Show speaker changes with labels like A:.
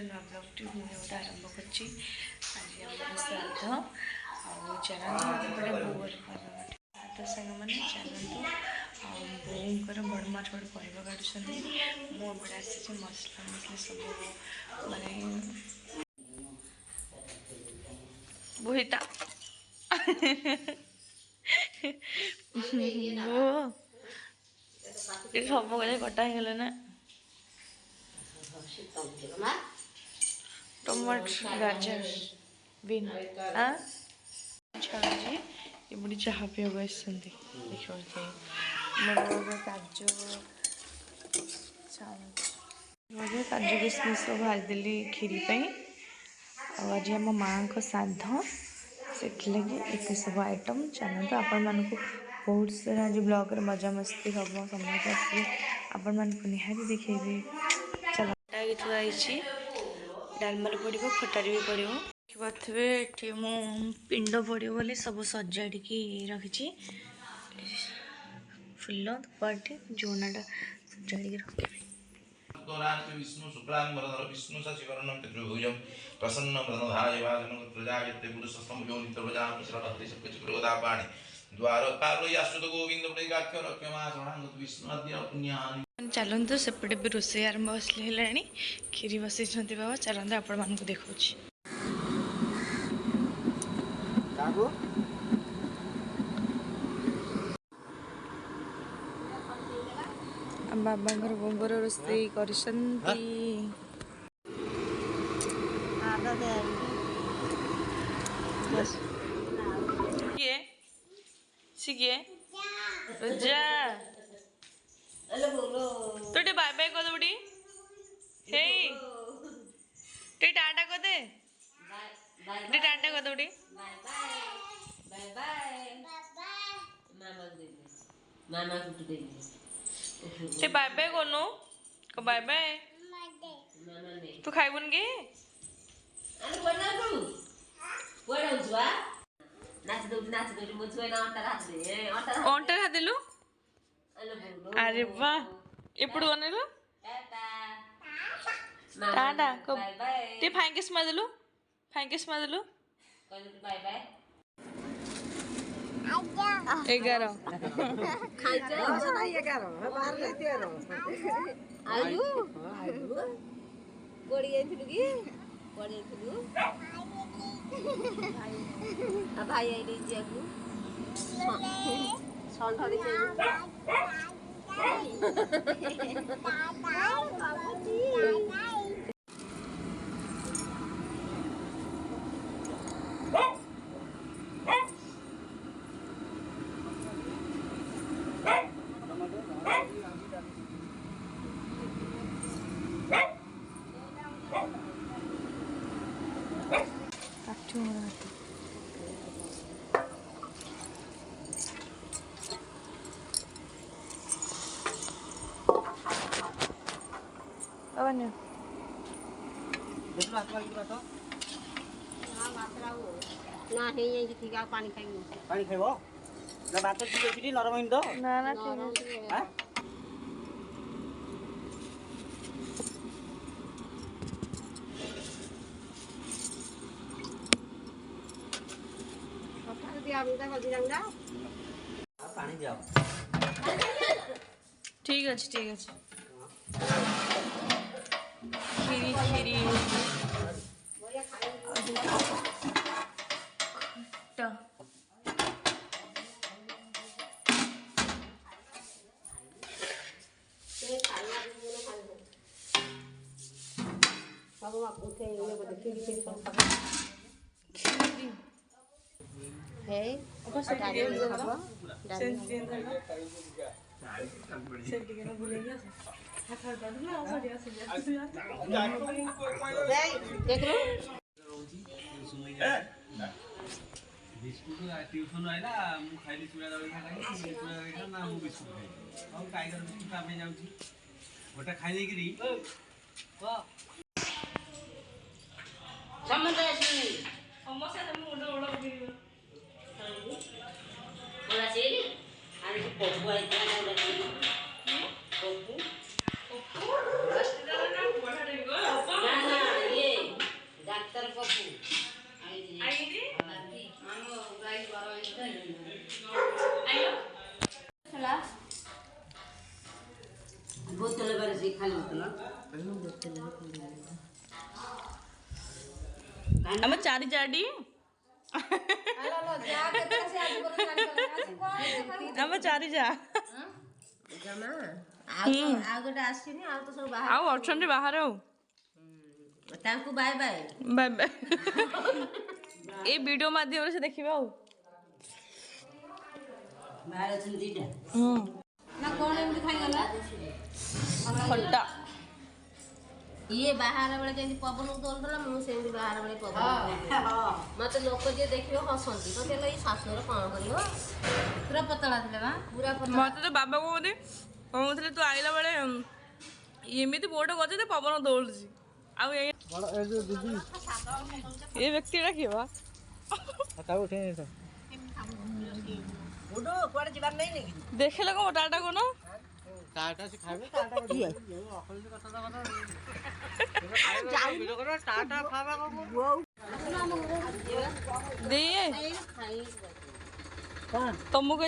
A: नुआ ब्लॉगटी मुझे गोटे आरंभ करी श्राद्ध आलते बोर श्राद्ध सांग मैंने चलतु बोर बड़ माछ बड़े परिवा काटुं मो बड़े आसी मसला मसला सब माने बोहिता सब कटा हो ना टमाटर गाजर बीन छाड़ी ये चाह पीवा देखिए काजू काजू किशमिश सब भाजदेली खीरी आज आम माँ को श्राद्ध से लगे एत सब आइटम चलते आपण मानक बहुत सारा आज ब्लॉग मजा मस्ती हम समझ आसवे आपण मानक निहाती देखेबे चलता गीत डालमार पड़ो खटारी भी पड़ो देखिए ये मो पिंड पड़ो बोले सब सजाड़ी रखी फुल दुपाटी जोनाटा सजाड़ी रखी
B: विष्णु शुक्लांबरधर विष्णु शशिवर्णं चतुर्भुजं प्रसन्नवदनधाय वाजनं प्रजायते पुरुषस्तम योनितर्वजामश्रवहरिशक्तिचक्रगदापाणि द्वारकालयाश्रुत गोविंद प्रगाख्य रक्यमा शरणागत विष्णु अद्य पुण्यानि
A: चलतु सेपटे भी रोषे आरंभ है खीरी बसई बाबा चलते आपण मानक देखा बाबा गोबर रोषे कर तो बाय बाय कद बुढ़ी हे टाटा कदे टाटा कद बुढ़ी बाय बाय कोनु को बाय बाय तू खाइबुन के अंटर हाथ दिलु अरे वाह एప్పుడు కొనరు టాటా తే ఫైంకెస్ మొదలు బై బై 11
C: खाइছো ना 11 बाहर लेते आरो आलू गोड़ी आइथिलु की गोड़ी आइथिलु आ भाई आई दी जियाकू संठरी
A: Awan ya.
C: Betul lagi berapa? Nah, masalah wo. Nah, ini yang ketiga पानी खाइबो. पानी खाइबो? ना बात ठीक है नरम हिन दो?
A: ना ना ठीक है. हां?
C: पत्थर दिया हमदा हल्दी रंगदा. पानी दियो.
A: ठीक है. खीरी
D: ट्यूशन आइला मु खाइली चूड़ा दही खाइली चूड़ा दही खा ना मु बिस्कुट खाइ और टाइगर बिस्कुट आमे जाउची गोटा खाइ ले गिरी वाह
C: समझ आसी
A: समोसा त मुंड ओळख गिरी
C: बोला सेरी आणि पोपू आहे त्या पोपू
A: ओप्पो रास्ते दादा का बोला रे गो
C: ना ये
A: ଆମ ଚାରି ଚାରି ଆମ ଚାରି ଯା ଆଉ ଅଛନ୍ତି ବାହାରେ ଆଉ
E: ତାଙ୍କୁ ବାଏ ବାଏ
A: ବାଏ ବାଏ ଏଇ ଭିଡ଼ିଓ ମାଧ୍ୟମରେ ସେ ଦେଖିବେ ଆଉ
E: ବାହାରେ ଅଛନ୍ତି ଦିଟା
F: ନା କଣ ଏମିତି ଖାଇଗଲା
A: ଖଟା
E: ଇଏ ବାହାର ବେଳେ ଯେମିତି ପବନ ଦୋଉଥିଲା ମୁଁ ସେମିତି ବାହାର ବେଳେ ପବନ ମତେ ଲୋକ ଯିଏ ଦେଖିବ ହସନ୍ତି କହିଲେ ଏଇ ଶାଶୁର କ'ଣ କରିବ
F: ପୁରା ପତଳା ଥିଲେ ବା
E: ପୁରା
A: ମତେ ତ ବାବା କହୁଥିଲେ କହୁଥିଲେ ତୁ ଆଇଲା ବେଳେ ଏମିତି ବୋଟ ଗଛରେ ପବନ ଦୌଡୁଛି ଆଉ ଏ ବ୍ୟକ୍ତିଟା କିଏ ବା
C: କୁଆଡ଼େ ଯିବାର ନାହିଁ ନାଇଁ
A: ଦେଖିଲେ କଣ ଟାଟା କୋନ
C: ଟାଟା ସେ ଖାଇବେ ଟାଟା ଟାଟା ଖାଇବା
A: ଦେଇ ତମକୁ